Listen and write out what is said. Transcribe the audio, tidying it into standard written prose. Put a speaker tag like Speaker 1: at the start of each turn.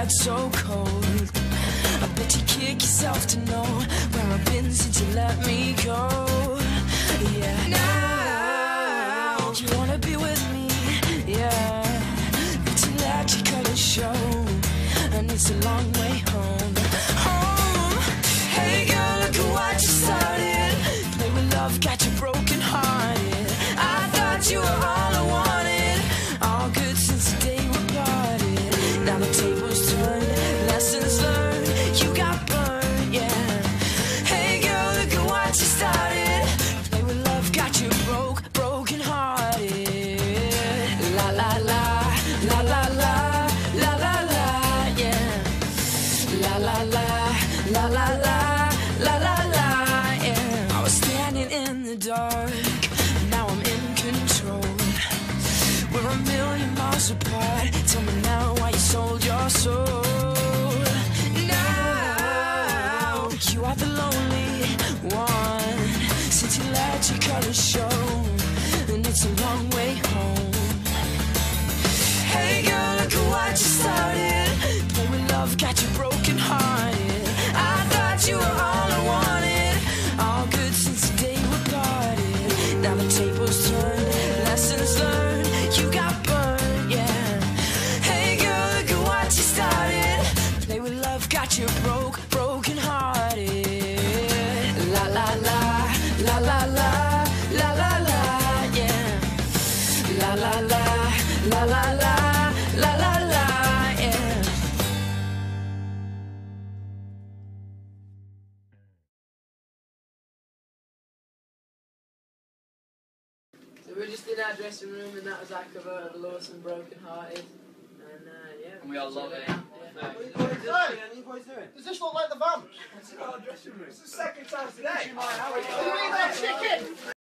Speaker 1: heart so cold. I bet you kick yourself to know where I've been since you let me go. Yeah, now you wanna be with me, yeah, but you let your colors show, and it's a long way home. Home. Hey girl, look at what you started. Play with love, got you broken hearted. I thought you were all I wanted, all good since the day we parted. Now the tables turned, lessons learned, you got burned, yeah. Hey girl, look at what you started. Play with love, got you broken hearted. La la la, la la la, la la la, yeah. La la la, la la la, la la la, yeah. I was standing in the dark, now I'm in control. We're a million miles apart. Tell me now why you sold your soul. Now you are the lonely one, since you let your colors show, and it's a long way home. Hey girl, look at what you started. Play with love, got you broken hearted. I thought you were all I wanted, all good since the day we parted. Now the tables turned, lessons learned, you got burned, yeah. Hey girl, look at what you started. Play with love, got you broken hearted. La la la, la la la, la la la, yeah. La la la, la la la, la la la, yeah.
Speaker 2: So we're just in our dressing room, and that was our cover of Lawson Broken Hearted. And yeah.
Speaker 3: And we all love it.
Speaker 2: Yeah.
Speaker 4: What are you boys doing? Does this look like the van? It's in our dressing room. It's the second time today. How are you? Chicken!